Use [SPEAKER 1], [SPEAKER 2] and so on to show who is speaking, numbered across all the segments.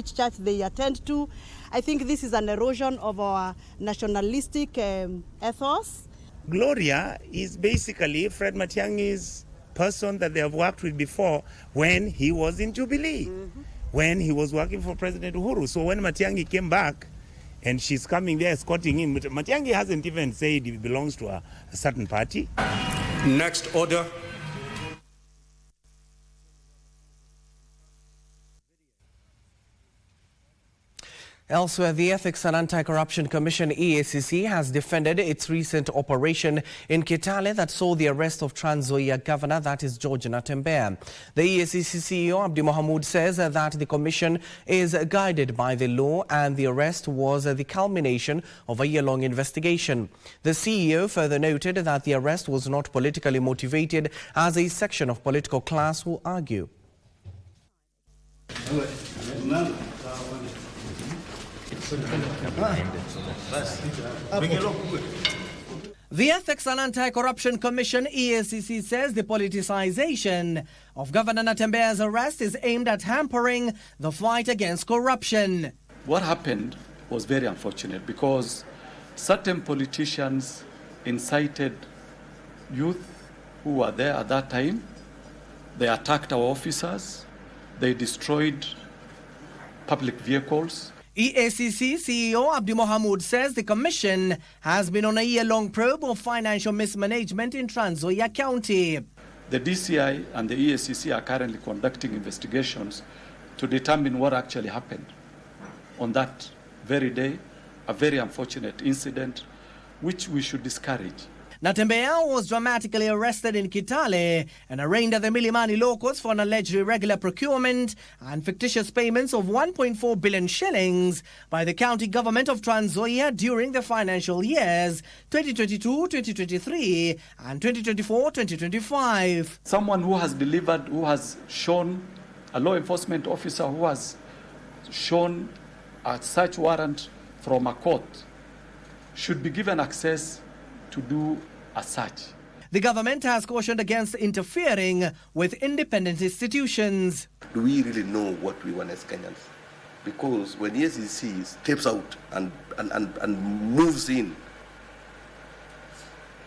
[SPEAKER 1] which church they attend to. I think this is an erosion of our nationalistic ethos.
[SPEAKER 2] Gloria is basically Fred Matiang'i's person that they have worked with before when he was in Jubilee, when he was working for President Uhuru. So when Matiang'i came back and she's coming there escorting him, Matiang'i hasn't even said he belongs to a certain party.
[SPEAKER 3] Next order.
[SPEAKER 4] Elsewhere, the Ethics and Anti-Corruption Commission EACC has defended its recent operation in Kitale that saw the arrest of Trans Nzoia Governor, that is George Natembeya. The EACC CEO Abdi Mohamud says that the commission is guided by the law and the arrest was the culmination of a year-long investigation. The CEO further noted that the arrest was not politically motivated, as a section of political class will argue. The Ethics and Anti-Corruption Commission EACC says the politicization of Governor Natembeya's arrest is aimed at hampering the fight against corruption.
[SPEAKER 5] What happened was very unfortunate because certain politicians incited youth who were there at that time. They attacked our officers. They destroyed public vehicles.
[SPEAKER 4] EACC CEO Abdi Mohamud says the commission has been on a year-long probe of financial mismanagement in Trans Nzoia County.
[SPEAKER 5] The DCI and the EACC are currently conducting investigations to determine what actually happened on that very day, a very unfortunate incident which we should discourage.
[SPEAKER 4] Natembeya was dramatically arrested in Kitale and arraigned at the Milimani Law Courts for an alleged irregular procurement and fictitious payments of 1.4 billion shillings by the county government of Trans Nzoia during the financial years 2022-2023 and 2024-2025.
[SPEAKER 5] Someone who has delivered, who has shown, a law enforcement officer who has shown a search warrant from a court should be given access to do a search.
[SPEAKER 4] The government has cautioned against interfering with independent institutions.
[SPEAKER 6] Do we really know what we want as Kenyans? Because when the EACC steps out and moves in,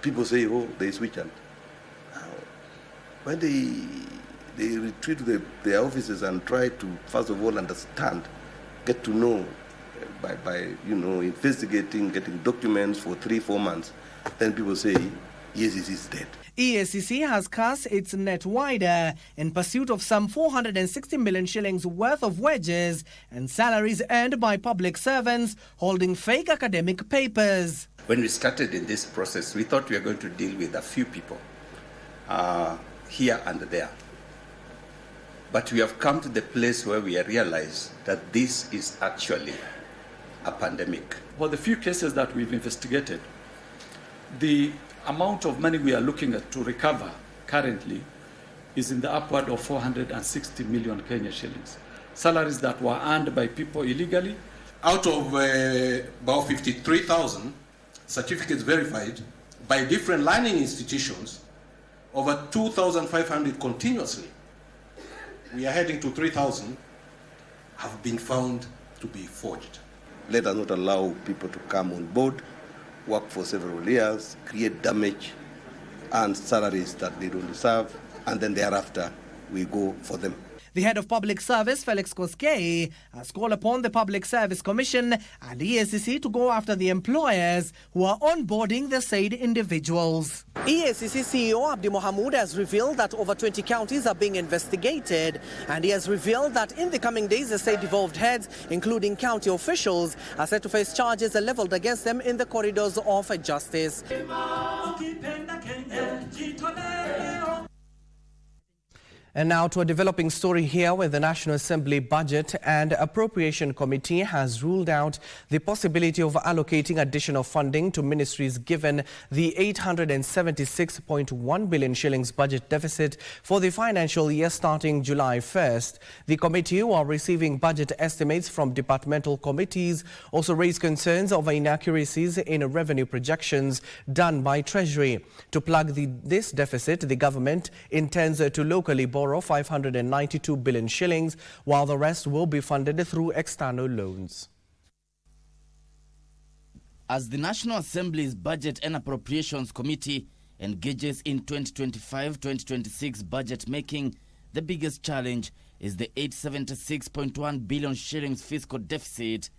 [SPEAKER 6] people say, oh, there is witch hunt. When they retreat to their offices and try to, first of all, understand, get to know by investigating, getting documents for 3-4 months, then people say, yes, it is dead.
[SPEAKER 4] EACC has cast its net wider in pursuit of some 460 million shillings worth of wages and salaries earned by public servants holding fake academic papers.
[SPEAKER 7] When we started in this process, we thought we were going to deal with a few people here and there. But we have come to the place where we realize that this is actually a pandemic.
[SPEAKER 5] For the few cases that we've investigated, the amount of money we are looking at to recover currently is in the upward of 460 million Kenya shillings. Salaries that were earned by people illegally.
[SPEAKER 3] Out of about 53,000 certificates verified by different learning institutions, over 2,500 continuously, we are heading to 3,000, have been found to be forged.
[SPEAKER 6] Let us not allow people to come on board, work for several years, create damage and salaries that they don't deserve, and then thereafter we go for them.
[SPEAKER 4] The head of public service, Felix Koskei, has called upon the Public Service Commission and EACC to go after the employers who are onboarding the said individuals. EACC CEO Abdi Mohamud has revealed that over 20 counties are being investigated, and he has revealed that in the coming days the said devolved heads, including county officials, are set to face charges leveled against them in the corridors of justice. And now to a developing story here, where the National Assembly Budget and Appropriation Committee has ruled out the possibility of allocating additional funding to ministries given the 876.1 billion shillings budget deficit for the financial year starting July 1st. The committee, while receiving budget estimates from departmental committees, also raised concerns over inaccuracies in revenue projections done by Treasury. To plug this deficit, the government intends to locally borrow borrow 592 billion shillings, while the rest will be funded through external loans.
[SPEAKER 8] As the National Assembly's Budget and Appropriations Committee engages in 2025-2026 budget making, the biggest challenge is the 876.1 billion shillings fiscal deficit.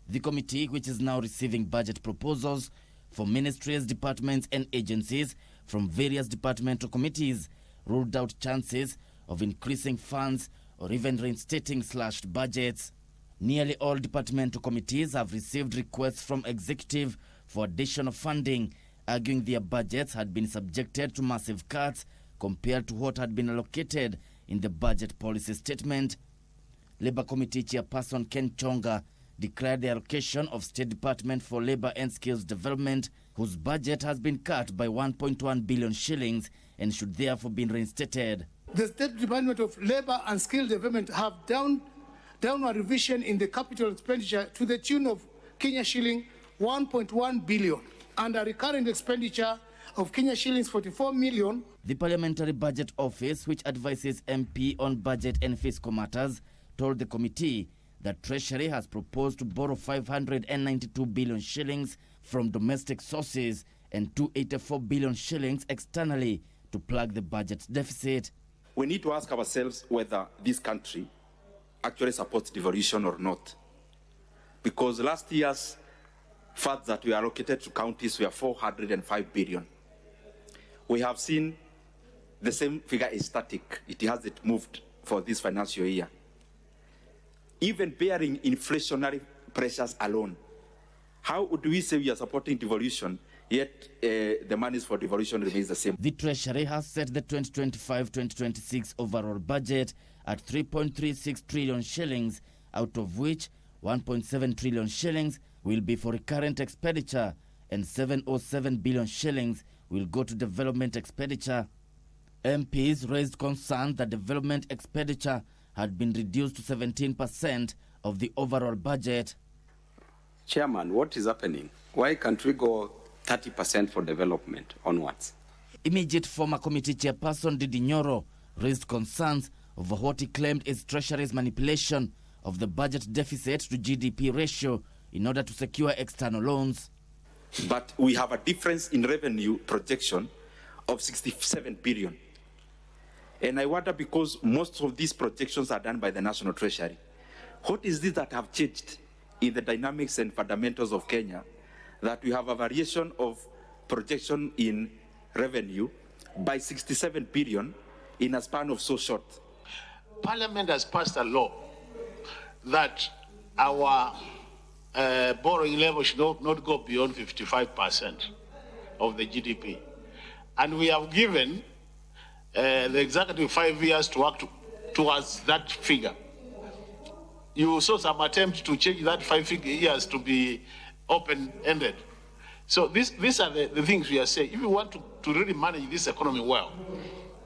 [SPEAKER 8] The committee, which is now receiving budget proposals for ministries, departments and agencies from various departmental committees, ruled out chances of increasing funds or even reinstating slashed budgets. Nearly all departmental committees have received requests from executive for additional funding, arguing their budgets had been subjected to massive cuts compared to what had been allocated in the budget policy statement. Labour Committee Chairperson Ken Chonga declared the allocation of State Department for Labour and Skills Development, whose budget has been cut by 1.1 billion shillings and should therefore be reinstated.
[SPEAKER 9] The State Department of Labour and Skills Development have downward revision in the capital expenditure to the tune of Kenya shilling 1.1 billion and a recurrent expenditure of Kenya shillings 44 million.
[SPEAKER 8] The Parliamentary Budget Office, which advises MP on budget and fiscal matters, told the committee that Treasury has proposed to borrow 592 billion shillings from domestic sources and 284 billion shillings externally to plug the budget deficit.
[SPEAKER 10] We need to ask ourselves whether this country actually supports devolution or not. Because last year's funds that were allocated to counties were 405 billion. We have seen the same figure is static. It hasn't moved for this financial year. Even bearing inflationary pressures alone, how do we say we are supporting devolution, yet the monies for devolution remains the same?
[SPEAKER 8] The Treasury has set the 2025-2026 overall budget at 3.36 trillion shillings, out of which 1.7 trillion shillings will be for recurrent expenditure and 707 billion shillings will go to development expenditure. MPs raised concern that development expenditure had been reduced to 17% of the overall budget.
[SPEAKER 11] Chairman, what is happening? Why can't we go 30% for development onwards?
[SPEAKER 8] Immediate former committee chairperson Didi Nyoro raised concerns over what he claimed is Treasury's manipulation of the budget deficit to GDP ratio in order to secure external loans.
[SPEAKER 10] But we have a difference in revenue projection of 67 billion. And I wonder, because most of these projections are done by the National Treasury, what is this that have changed in the dynamics and fundamentals of Kenya, that we have a variation of projection in revenue by 67 billion in a span of so short?
[SPEAKER 12] Parliament has passed a law that our borrowing level should not go beyond 55% of the GDP. And we have given the executive 5 years to work towards that figure. You saw some attempt to change that 5 years to be open-ended. So these are the things we are saying. If we want to really manage this economy well,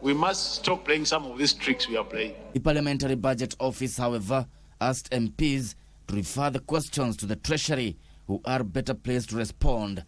[SPEAKER 12] we must stop playing some of these tricks we are playing.
[SPEAKER 8] The Parliamentary Budget Office, however, asked MPs to refer the questions to the Treasury, who are better placed to respond.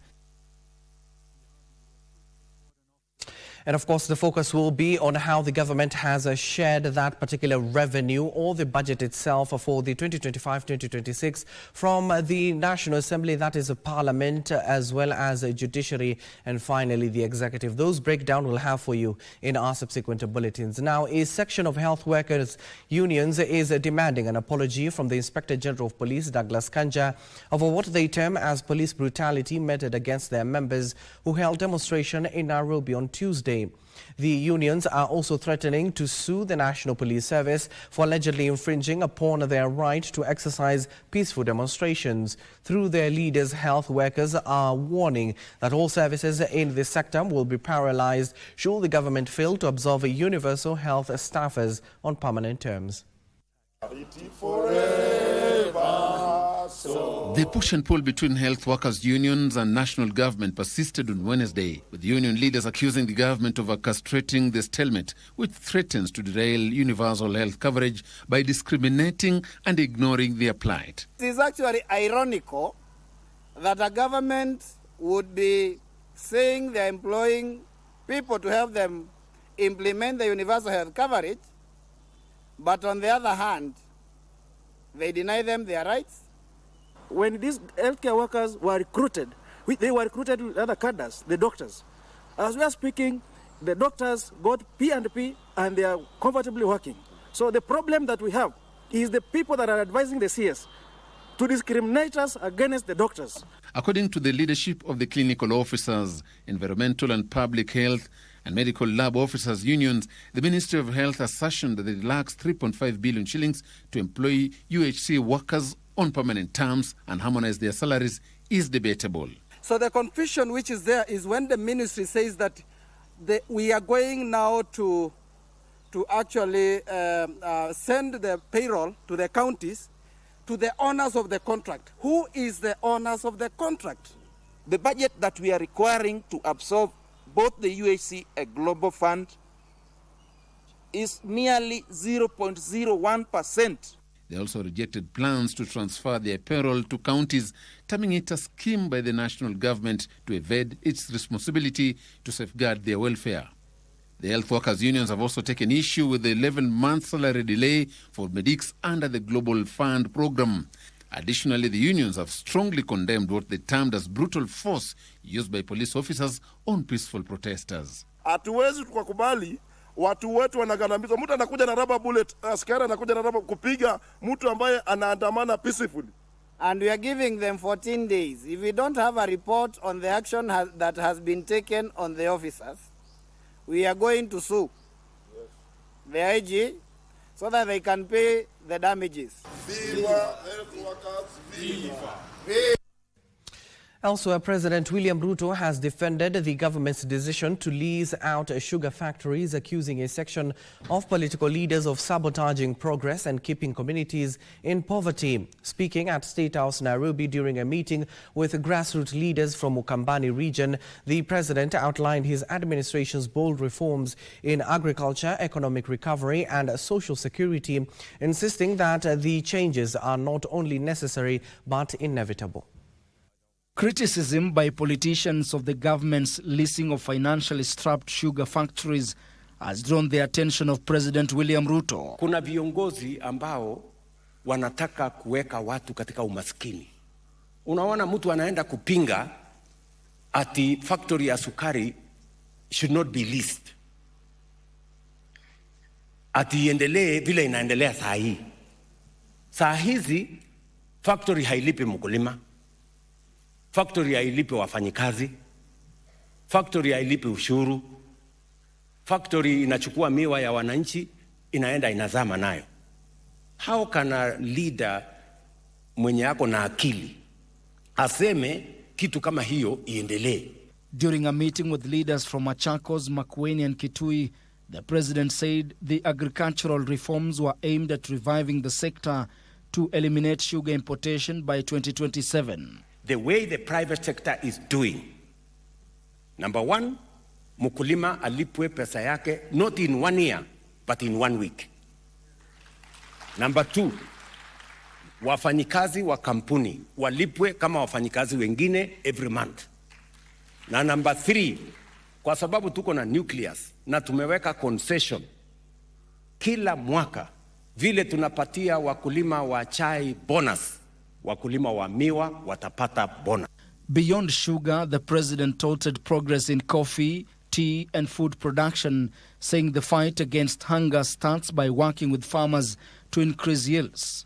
[SPEAKER 4] And of course, the focus will be on how the government has shared that particular revenue or the budget itself for the 2025-2026 from the National Assembly, that is a Parliament, as well as a Judiciary, and finally the Executive. Those breakdown we'll have for you in our subsequent bulletins. Now, a section of health workers' unions is demanding an apology from the Inspector General of Police, Douglas Kanja, over what they term as police brutality meted against their members who held demonstration in Nairobi on Tuesday. The unions are also threatening to sue the National Police Service for allegedly infringing upon their right to exercise peaceful demonstrations. Through their leaders, health workers are warning that all services in this sector will be paralyzed should the government fail to absorb universal health staffers on permanent terms.
[SPEAKER 13] The push and pull between health workers' unions and national government persisted on Wednesday, with union leaders accusing the government of orchestrating the stalemate, which threatens to derail universal health coverage by discriminating and ignoring their plight.
[SPEAKER 14] It is actually ironical that a government would be saying they're employing people to help them implement the universal health coverage, but on the other hand, they deny them their rights.
[SPEAKER 15] When these healthcare workers were recruited, they were recruited with other cadres, the doctors. As we are speaking, the doctors got P&P and they are comfortably working. So the problem that we have is the people that are advising the CS to discriminate us against the doctors.
[SPEAKER 13] According to the leadership of the clinical officers, environmental and public health and medical lab officers unions, the Ministry of Health assertion that it lacks 3.5 billion shillings to employ UHC workers on permanent terms and harmonize their salaries is debatable.
[SPEAKER 15] So the confusion which is there is when the ministry says that we are going now to actually send the payroll to the counties, to the owners of the contract. Who is the owners of the contract?
[SPEAKER 16] The budget that we are requiring to absorb both the UHC and Global Fund is merely 0.01%.
[SPEAKER 13] They also rejected plans to transfer their payroll to counties, terming it a scheme by the national government to evade its responsibility to safeguard their welfare. The health workers' unions have also taken issue with the 11-month salary delay for medics under the Global Fund program. Additionally, the unions have strongly condemned what they termed as brutal force used by police officers on peaceful protesters.
[SPEAKER 17] Hatuwezi tukakubali watu wetu wanagandamizwa. Mtu anakuja na rubber bullet, askari anakuja na rubber kupiga mtu ambaye anaandamana peacefully.
[SPEAKER 14] And we are giving them 14 days. If we don't have a report on the action that has been taken on the officers, we are going to sue the IG so that they can pay the damages.
[SPEAKER 17] Viva health workers, viva!
[SPEAKER 4] Elsewhere, President William Ruto has defended the government's decision to lease out sugar factories, accusing a section of political leaders of sabotaging progress and keeping communities in poverty. Speaking at State House, Nairobi, during a meeting with grassroots leaders from Ukambani region, the president outlined his administration's bold reforms in agriculture, economic recovery and social security, insisting that the changes are not only necessary but inevitable.
[SPEAKER 18] Criticism by politicians of the government's leasing of financially strapped sugar factories has drawn the attention of President William Ruto.
[SPEAKER 19] Kuna viongozi ambao wanataka kuweka watu katika umaskini. Unaona mtu anaenda kupinga ati factory ya sukari should not be leased. Ati iendelee vile inaendelea saa hii. Saa hizi factory hailipi mkulima. Factory hailipi wafanyikazi, factory hailipi ushuru, factory inachukua miwa ya wananchi inaenda inazama nayo. How can a leader mwenye ako na akili aseme kitu kama hiyo iendelee?
[SPEAKER 18] During a meeting with leaders from Machakos, Makueni and Kitui, the president said the agricultural reforms were aimed at reviving the sector to eliminate sugar importation by 2027.
[SPEAKER 19] The way the private sector is doing, number one, mkulima alipwe pesa yake not in 1 year but in 1 week. Number two, wafanyikazi wa kampuni walipwe kama wafanyikazi wengine every month. Na number three, kwa sababu tuko na nucleus na tumeweka concession kila mwaka, vile tunapatia wakulima wa chai bonus, wakulima wa miwa watapata bonus.
[SPEAKER 18] Beyond sugar, the president touted progress in coffee, tea and food production, saying the fight against hunger starts by working with farmers to increase yields.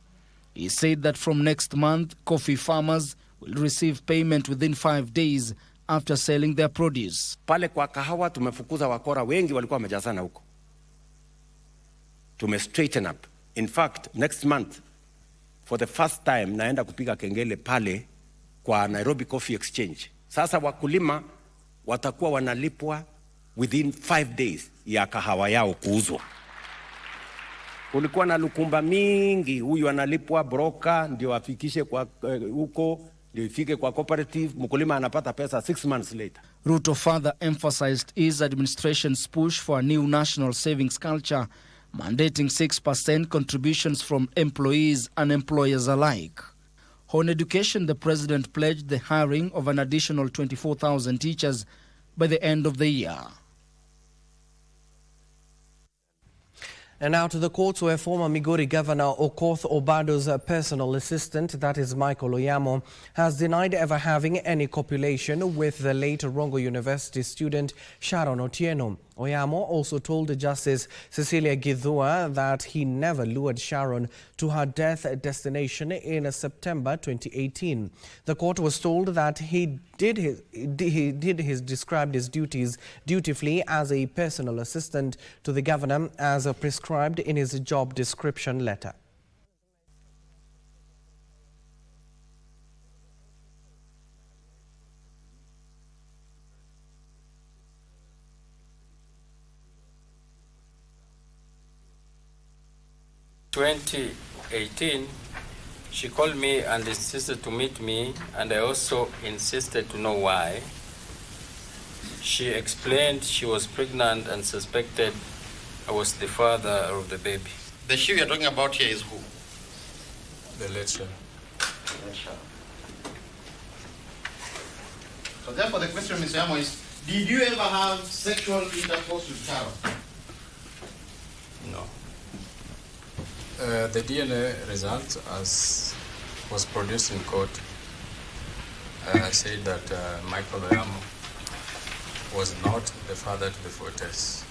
[SPEAKER 18] He said that from next month, coffee farmers will receive payment within 5 days after selling their produce.
[SPEAKER 19] Pale kwa kahawa tumefukuza wakora wengi walikuwa wamejazana huko. Straighten up. In fact, next month, for the first time, naenda kupiga kengele pale kwa Nairobi Coffee Exchange. Sasa wakulima watakuwa wanalipwa within 5 days ya kahawa yao kuuzwa. Kulikuwa na lukumba mingi, huyu analipwa broker ndio afikishe kwa huko, ndio ifike kwa cooperative, mkulima anapata pesa 6 months later.
[SPEAKER 18] Ruto further emphasized his administration's push for a new national savings culture, mandating 6% contributions from employees and employers alike. On education, the president pledged the hiring of an additional 24,000 teachers by the end of the year.
[SPEAKER 4] And now to the courts, where former Migori Governor Okoth Obado's personal assistant, that is Michael Oyama, has denied ever having any copulation with the late Rongo University student Sharon Otieno. Oyama also told Justice Cecilia Githua that he never lured Sharon to her death destination in September 2018. The court was told that he described his duties dutifully as a personal assistant to the governor as prescribed in his job description letter.
[SPEAKER 20] In 2018, she called me and insisted to meet me, and I also insisted to know why. She explained she was pregnant and suspected I was the father of the baby.
[SPEAKER 21] The she you're talking about here is who?
[SPEAKER 20] The late Sharon.
[SPEAKER 21] So therefore the question, Mr. Oyama, is, did you ever have sexual intercourse with Sharon?
[SPEAKER 20] No. The DNA result, as was produced in court, said that Michael Oyama was not the father to the Fortes.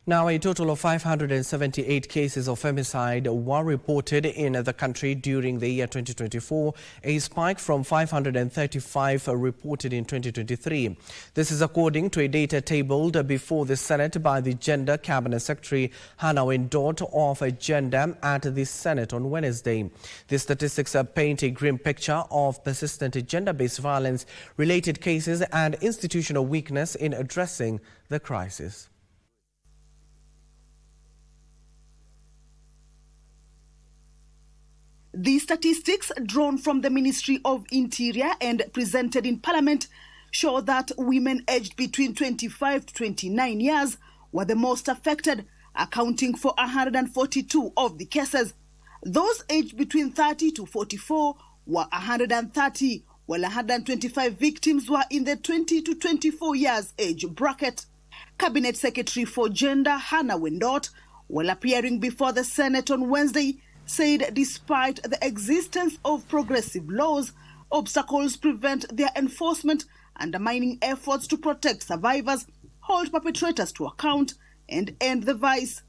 [SPEAKER 4] Now, a total of 578 cases of femicide were reported in the country during the year 2024, a spike from 535 reported in 2023. This is according to a data tabled before the Senate by the Gender Cabinet Secretary Hannah Wendort of Gender at the Senate on Wednesday. The statistics paint a grim picture of persistent gender-based violence-related cases and institutional weakness in addressing the crisis.
[SPEAKER 22] The statistics drawn from the Ministry of Interior and presented in Parliament show that women aged between 25 to 29 years were the most affected, accounting for 142 of the cases. Those aged between 30 to 44 were 130, while 125 victims were in the 20 to 24 years age bracket. Cabinet Secretary for Gender Hannah Wendort, while appearing before the Senate on Wednesday, said despite the existence of progressive laws, obstacles prevent their enforcement, undermining efforts to protect survivors, hold perpetrators to account, and end the vice.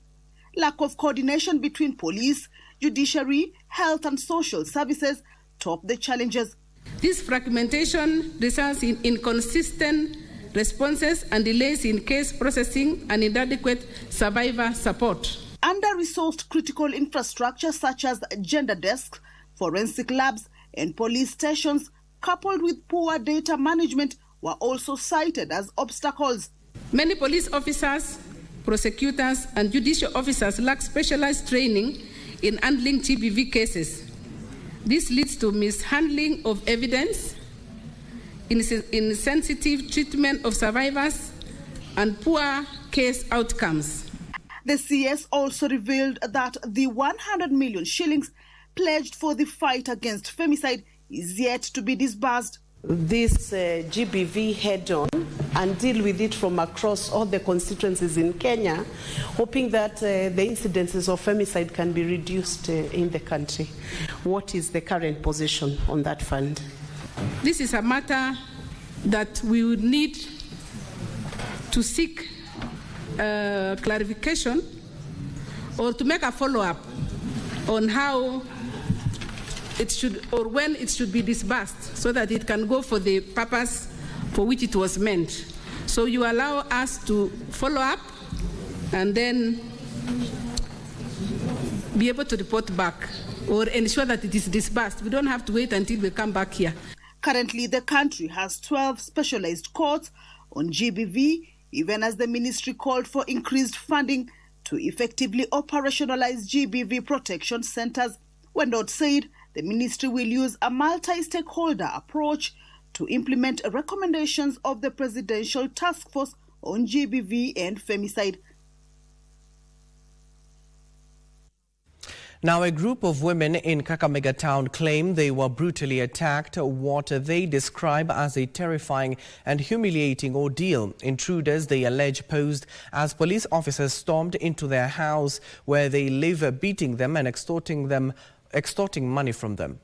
[SPEAKER 22] Lack of coordination between police, judiciary, health and social services top the challenges.
[SPEAKER 23] This fragmentation results in inconsistent responses and delays in case processing and inadequate survivor support.
[SPEAKER 22] Under-resourced critical infrastructure such as gender desks, forensic labs, and police stations, coupled with poor data management, were also cited as obstacles.
[SPEAKER 23] Many police officers, prosecutors, and judicial officers lack specialized training in handling GBV cases. This leads to mishandling of evidence, insensitive treatment of survivors, and poor case outcomes.
[SPEAKER 22] The CS also revealed that the 100 million shillings pledged for the fight against femicide is yet to be disbursed.
[SPEAKER 24] This GBV head-on and deal with it from across all the constituencies in Kenya, hoping that the incidences of femicide can be reduced in the country. What is the current position on that fund?
[SPEAKER 23] This is a matter that we would need to seek clarification or to make a follow-up on how it should or when it should be disbursed so that it can go for the purpose for which it was meant. So you allow us to follow up and then be able to report back or ensure that it is disbursed. We don't have to wait until we come back here.
[SPEAKER 22] Currently, the country has 12 specialized courts on GBV, even as the ministry called for increased funding to effectively operationalize GBV protection centers. Wendort said the ministry will use a multi-stakeholder approach to implement recommendations of the Presidential Task Force on GBV and Femicide.
[SPEAKER 4] Now, a group of women in Kakamega town claim they were brutally attacked, what they describe as a terrifying and humiliating ordeal. Intruders, they allege, posed as police officers stormed into their house where they live, beating them and extorting money from them.